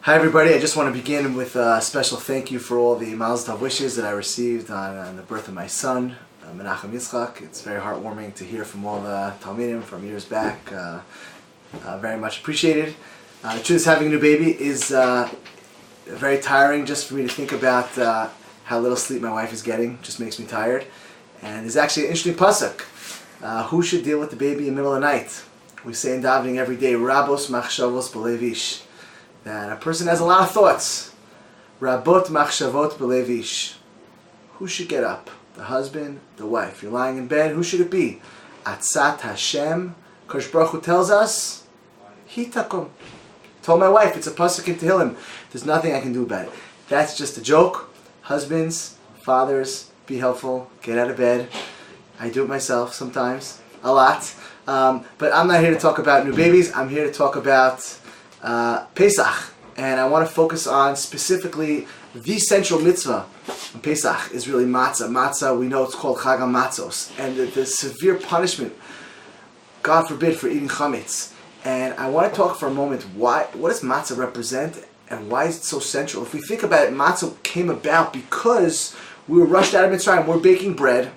Hi everybody, I just want to begin with a special thank you for all the Mazel Tov wishes that I received on the birth of my son, Menachem Yitzchak. It's very heartwarming to hear from all the Talmidim from years back. Very much appreciated. The truth is, having a new baby is very tiring just for me to think about how little sleep my wife is getting. Just makes me tired. And there's actually an interesting pasuk. Who should deal with the baby in the middle of the night? We say in davening every day, Rabos machshavos b'lev ish. That a person has a lot of thoughts. Rabot machshavot b'lev ish. Who should get up? The husband, the wife. You're lying in bed, who should it be? Atzat Hashem. Kosh Baruch Hu tells us, Hitakum. Told my wife, it's a pasuk in Tehillim. There's nothing I can do about it. That's just a joke. Husbands, fathers, be helpful. Get out of bed. I do it myself sometimes. A lot. But I'm not here to talk about new babies. I'm here to talk about Pesach, and I want to focus on specifically the central mitzvah in Pesach is really matzah. Matzah, we know it's called Chag HaMatzos, and the severe punishment, God forbid, for eating chametz. And I want to talk for a moment, what does matzah represent, and why is it so central? If we think about it, matzah came about because we were rushed out of Mitzrayim. We're baking bread.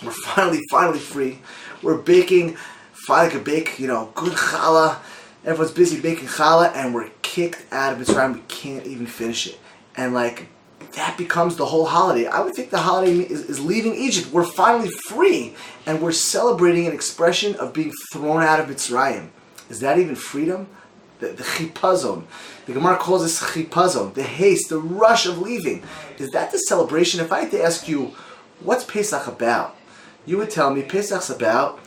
We're finally free. We're baking, finally could bake, good challah. Everyone's busy baking challah, and we're kicked out of Mitzrayim. We can't even finish it. And that becomes the whole holiday. I would think the holiday is leaving Egypt. We're finally free, and we're celebrating an expression of being thrown out of Mitzrayim. Is that even freedom? The chipazon. The Gemara calls this chipazon, the haste, the rush of leaving. Is that the celebration? If I had to ask you, what's Pesach about? You would tell me Pesach's about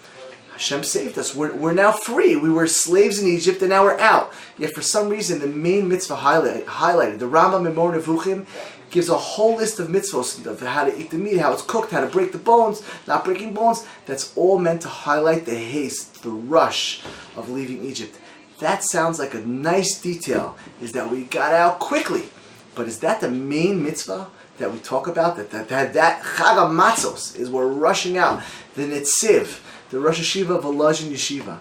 Hashem saved us. We're now free. We were slaves in Egypt and now we're out. Yet for some reason the main mitzvah highlighted, the Rambam in Mor Nevuchim gives a whole list of mitzvahs of how to eat the meat, how it's cooked, how to break the bones, not breaking bones. That's all meant to highlight the haste, the rush of leaving Egypt. That sounds like a nice detail, is that we got out quickly. But is that the main mitzvah that we talk about? That Chag HaMatzos is we're rushing out. The Netziv, the Rosh Yeshiva Volozhin Yeshiva,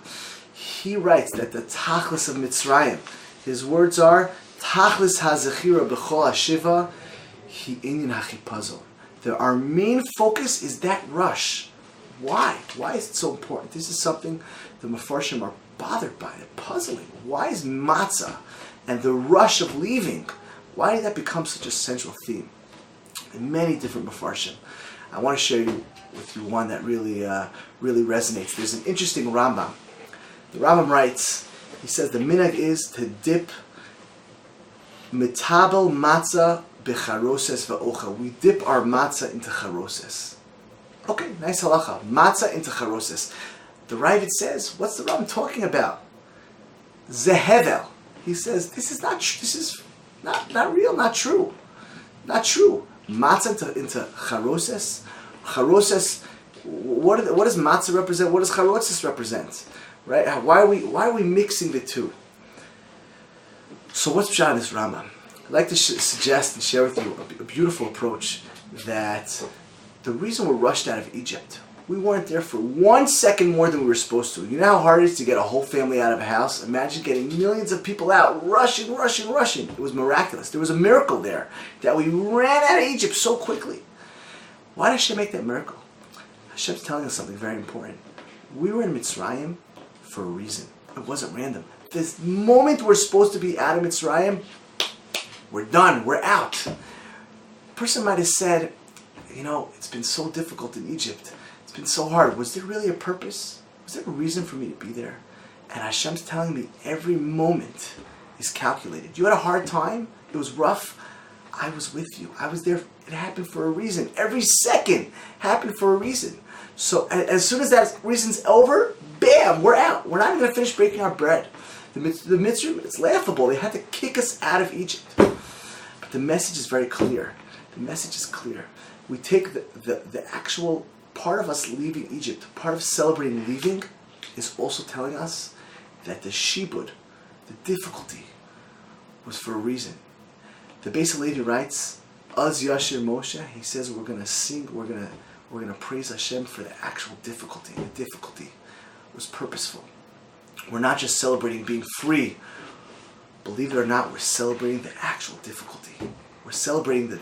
he writes that the Tachlis of Mitzrayim, his words are, Tachlis HaZechira B'chol HaShiva, Hi Inyan HaChipazon. Our main focus is that rush. Why? Why is it so important? This is something the Mefarshim are bothered by. They're puzzling. Why is matzah and the rush of leaving, why did that become such a central theme? In many different Mefarshim. I want to share with you one that really resonates. There's an interesting Rambam. The Rambam writes, he says the minhag is to dip mitabel matzah becharoses va'ocha. We dip our matzah into charoses. Okay, nice halacha. Matzah into charoses. The Ravid says, what's the Rambam talking about? Zehevel. He says, this is not real, not true. Not true. Matzah into charoses. Charoses, what does matzah represent? What does charoses represent? Right? Why are we mixing the two? So what's pshat in this Rambam? I'd like to suggest and share with you a beautiful approach that the reason we're rushed out of Egypt, we weren't there for 1 second more than we were supposed to. You know how hard it is to get a whole family out of a house? Imagine getting millions of people out, rushing. It was miraculous. There was a miracle there, that we ran out of Egypt so quickly. Why did Hashem make that miracle? Hashem's telling us something very important. We were in Mitzrayim for a reason. It wasn't random. This moment we're supposed to be out of Mitzrayim, we're done, we're out. A person might have said, it's been so difficult in Egypt. It's been so hard. Was there really a purpose? Was there a reason for me to be there? And Hashem's telling me every moment is calculated. You had a hard time. It was rough. I was with you. I was there. It happened for a reason. Every second happened for a reason. So as soon as that reason's over, bam, we're out. We're not even going to finish breaking our bread. The mitzvah, it's laughable. They had to kick us out of Egypt. But the message is very clear. The message is clear. We take the actual part of us leaving Egypt, part of celebrating leaving, is also telling us that the shibud, the difficulty, was for a reason. The Beis Halevi writes, Az Yashir Moshe, he says we're going to sing, we're going to praise Hashem for the actual difficulty. The difficulty was purposeful. We're not just celebrating being free, believe it or not, we're celebrating the actual difficulty. We're celebrating the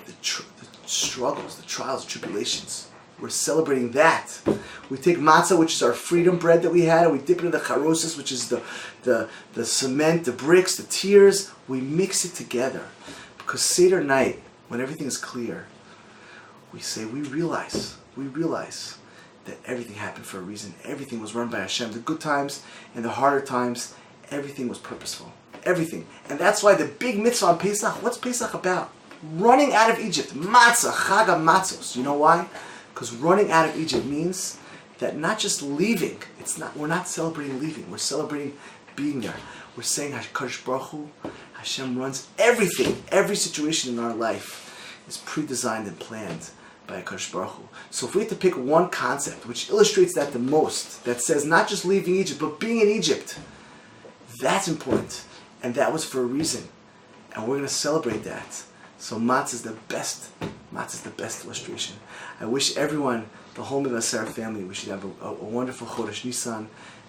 struggles, the trials, tribulations. We're celebrating that. We take matzah, which is our freedom bread that we had, and we dip it in the charosis, which is the cement, the bricks, the tears. We mix it together. Because Seder night, when everything is clear, we say, we realize that everything happened for a reason. Everything was run by Hashem. The good times and the harder times, everything was purposeful. Everything. And that's why the big mitzvah on Pesach, what's Pesach about? Running out of Egypt. Matzah, Chag HaMatzos. You know why? Because running out of Egypt means that not just leaving, we're not celebrating leaving, we're celebrating being there. We're saying HaKadosh Baruch Hu, Hashem runs everything, every situation in our life is pre-designed and planned by HaKadosh Baruch Hu. So if we had to pick one concept which illustrates that the most, that says not just leaving Egypt, but being in Egypt, that's important. And that was for a reason. And we're going to celebrate that. So matzah is the best illustration. I wish everyone, the whole Mevaseret family, we should have a wonderful Chodesh Nissan,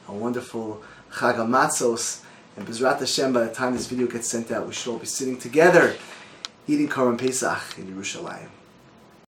a wonderful Chag HaMatzos, and B'ezrat Hashem, by the time this video gets sent out, we should all be sitting together, eating Korban Pesach in Yerushalayim.